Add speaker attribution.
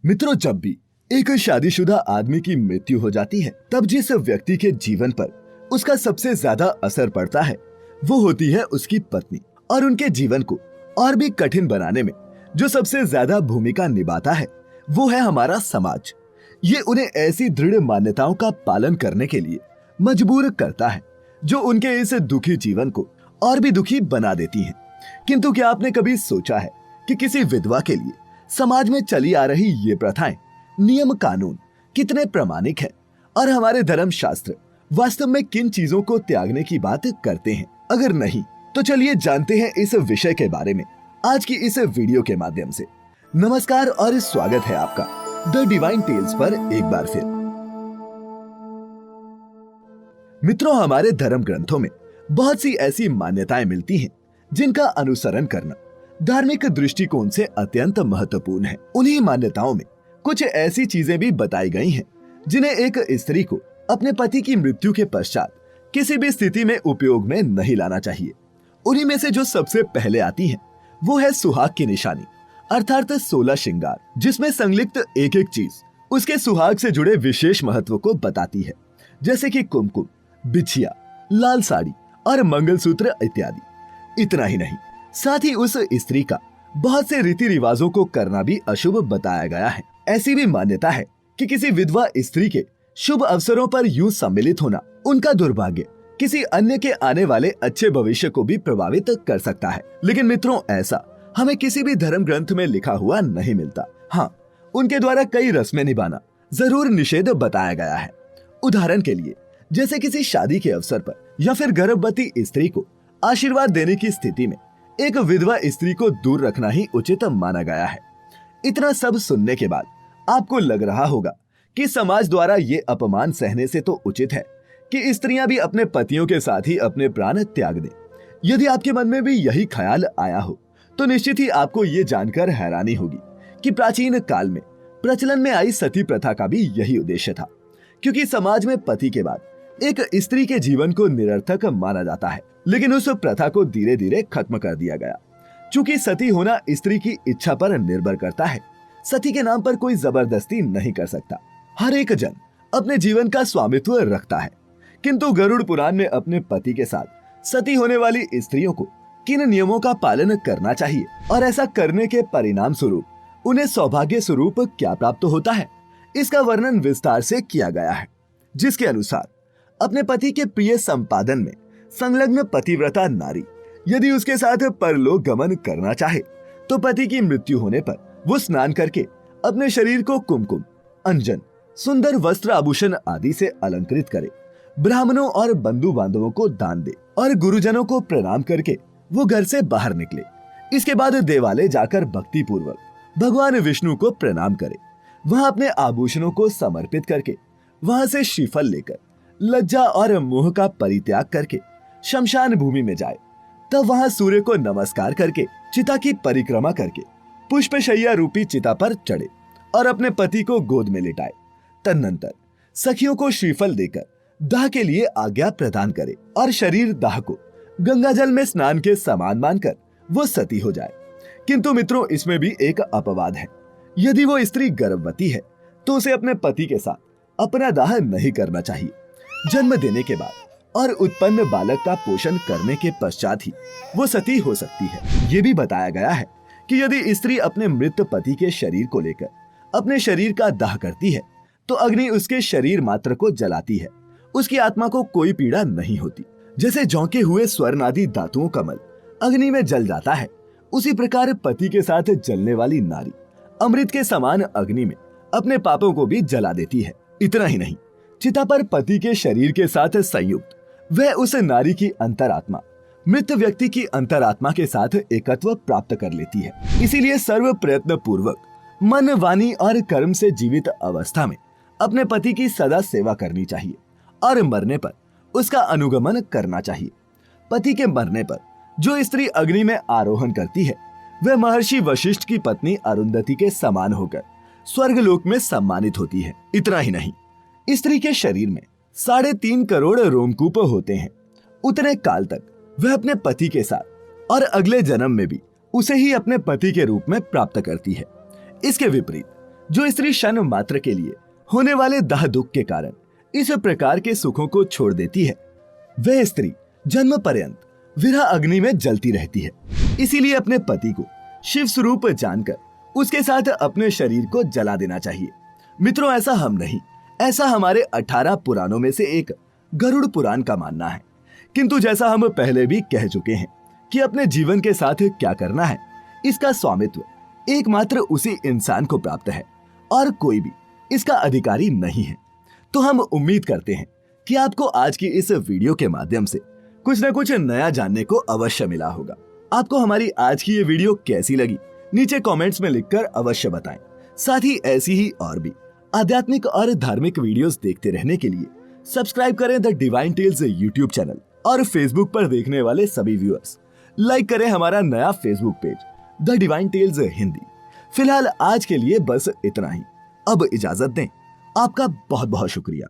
Speaker 1: मित्रों, जब भी एक शादीशुदा आदमी की मृत्यु हो जाती है, तब जिस व्यक्ति के जीवन पर उसका सबसे ज्यादा असर पड़ता है वो होती है उसकी पत्नी। और उनके जीवन को और भी कठिन बनाने में जो सबसे ज्यादा भूमिका निभाता है वो है हमारा समाज। ये उन्हें ऐसी दृढ़ मान्यताओं का पालन करने के लिए मजबूर करता है जो उनके इस दुखी जीवन को और भी दुखी बना देती हैं। किंतु क्या आपने कभी सोचा है कि किसी विधवा के लिए समाज में चली आ रही ये प्रथाएं, नियम कानून कितने प्रामाणिक है और हमारे धर्म शास्त्र वास्तव में किन चीजों को त्यागने की बात करते हैं? अगर नहीं तो चलिए जानते हैं इस विषय के बारे में आज की इस वीडियो के माध्यम से। नमस्कार और स्वागत है आपका द डिवाइन टेल्स पर एक बार फिर। मित्रों, हमारे धर्म ग्रंथों में बहुत सी ऐसी मान्यताएं मिलती हैं जिनका अनुसरण करना धार्मिक दृष्टिकोण से अत्यंत महत्वपूर्ण है। उन्हीं मान्यताओं में कुछ ऐसी चीजें भी बताई गई हैं जिन्हें एक स्त्री को अपने पति की मृत्यु के पश्चात किसी भी स्थिति में उपयोग में नहीं लाना चाहिए। उन्हीं में से जो सबसे पहले आती है वो है सुहाग की निशानी अर्थात 16 श्रृंगार, जिसमें संलिप्त एक एक चीज उसके सुहाग से जुड़े विशेष महत्व को बताती है, जैसे कि कुमकुम, बिछिया, लाल साड़ी और मंगलसूत्र इत्यादि। इतना ही नहीं, साथ ही उस स्त्री का बहुत से रीति रिवाजों को करना भी अशुभ बताया गया है। ऐसी भी मान्यता है कि किसी विधवा स्त्री के शुभ अवसरों पर यूं सम्मिलित होना उनका दुर्भाग्य किसी अन्य के आने वाले अच्छे भविष्य को भी प्रभावित कर सकता है। लेकिन मित्रों, ऐसा हमें किसी भी धर्म ग्रंथ में लिखा हुआ नहीं मिलता। हाँ, उनके द्वारा कई रस्में निभाना जरूर निषेध बताया गया है। उदाहरण के लिए, जैसे किसी शादी के अवसर पर या फिर गर्भवती स्त्री को आशीर्वाद देने की स्थिति में एक विधवा स्त्री को दूर रखना ही उचित माना गया है। इतना सब सुनने के बाद आपको लग रहा होगा कि समाज द्वारा ये अपमान सहने से तो उचित है कि स्त्रियां भी अपने पतियों के साथ ही अपने प्राण त्याग दें। यदि आपके मन में भी यही ख्याल आया हो तो निश्चित ही आपको ये जानकर हैरानी होगी कि प्राचीन काल में प्रचलन में आई सती प्रथा का भी यही उद्देश्य था, क्योंकि समाज में पति के बाद एक स्त्री के जीवन को निरर्थक माना जाता है। लेकिन उस प्रथा को धीरे धीरे खत्म कर दिया गया। चूंकि सती होना स्त्री की इच्छा पर निर्भर करता है, सती के नाम पर कोई जबरदस्ती नहीं कर सकता। हर एक जन अपने जीवन का स्वामित्व रखता है। किंतु गरुड़ पुराण में अपने पति के साथ सती होने वाली स्त्रियों को किन नियमों का पालन करना चाहिए और ऐसा करने के परिणाम स्वरूप उन्हें सौभाग्य स्वरूप क्या प्राप्त होता है, इसका वर्णन विस्तार से किया गया है। जिसके अनुसार अपने पति के प्रिय संपादन में संलग्न पतिव्रता नारी यदि उसके साथ परलोक गमन करना चाहे तो पति की मृत्यु होने पर वो स्नान करके अपने शरीर को कुमकुम, अंजन, सुंदर वस्त्र आभूषण आदि से अलंकृत करे, ब्राह्मणों और बंधु बांधवों को दान दे और गुरुजनों को प्रणाम करके वो घर से बाहर निकले। इसके बाद देवालय जाकर भक्ति पूर्वक भगवान विष्णु को प्रणाम करे। वहां अपने आभूषणों को समर्पित करके वहां से श्रीफल लेकर लज्जा और मोह का परित्याग करके शमशान भूमि में जाए। तब वहां सूर्य को नमस्कार करके चिता की परिक्रमा करके पुष्पशैया रूपी चिता पर चढ़े और अपने पति को गोद में लेटाए। तदनंतर सखियों को श्रीफल देकर दाह के लिए आज्ञा प्रदान करे और शरीर दाह को गंगा जल में स्नान के समान मानकर वो सती हो जाए। किंतु मित्रों, इसमें भी एक अपवाद है। यदि वो स्त्री गर्भवती है तो उसे अपने पति के साथ अपना दाह नहीं करना चाहिए। जन्म देने के बाद और उत्पन्न बालक का पोषण करने के पश्चात ही वो सती हो सकती है। ये भी बताया गया है कि यदि स्त्री अपने मृत पति के शरीर को लेकर अपने शरीर का दाह करती है तो अग्नि उसके शरीर मात्र को जलाती है, उसकी आत्मा को कोई पीड़ा नहीं होती। जैसे झोंके हुए स्वर्ण आदि धातुओं का मल अग्नि में जल जाता है, उसी प्रकार पति के साथ जलने वाली नारी अमृत के समान अग्नि में अपने पापों को भी जला देती है। इतना ही नहीं, चिता पर पति के शरीर के साथ संयुक्त वह उस नारी की अंतरात्मा मृत व्यक्ति की अंतरात्मा के साथ एकत्व प्राप्त कर लेती है। इसीलिए सर्व प्रयत्न पूर्वक मन, वाणी और कर्म से जीवित अवस्था में अपने पति की सदा सेवा करनी चाहिए और मरने पर उसका अनुगमन करना चाहिए। पति के मरने पर जो स्त्री अग्नि में आरोहण करती है वह महर्षि वशिष्ठ की पत्नी अरुंधति के समान होकर स्वर्गलोक में सम्मानित होती है। इतना ही नहीं, स्त्री के शरीर में 3.5 करोड़ रोमकूप होते हैं। उतने काल तक वह अपने पति के साथ और अगले जन्म में भी उसे ही अपने पति के रूप में प्राप्त करती है। इसके विपरीत जो स्त्री क्षण मात्र के लिए होने वाले दाह दुख के कारण इस प्रकार के सुखों को छोड़ देती है, वह स्त्री जन्म पर्यंत विरह अग्नि में जलती रहती है। इसीलिए अपने पति को शिव स्वरूप जानकर उसके साथ अपने शरीर को जला देना चाहिए। मित्रों, ऐसा हम नहीं, ऐसा हमारे 18 पुराणों में से एक गरुड़ पुराण का मानना है। किंतु जैसा हम पहले भी कह चुके हैं कि अपने जीवन के साथ क्या करना है, इसका स्वामित्व एकमात्र उसी इंसान को प्राप्त है और कोई भी इसका अधिकारी नहीं है। तो हम उम्मीद करते हैं कि आपको आज की इस वीडियो के माध्यम से कुछ न कुछ नया जानने को अवश्य मिला होगा। आपको हमारी आज की ये वीडियो कैसी लगी, नीचे कमेंट्स में लिखकर अवश्य बताएं। साथ ही ऐसी ही और भी आध्यात्मिक और धार्मिक वीडियोस देखते रहने के लिए सब्सक्राइब करें the Divine Tales YouTube channel और फेसबुक पर देखने वाले सभी व्यूअर्स लाइक करें हमारा नया Facebook page the Divine Tales Hindi. फिलहाल आज के लिए बस इतना ही। अब इजाजत दें। आपका बहुत बहुत शुक्रिया।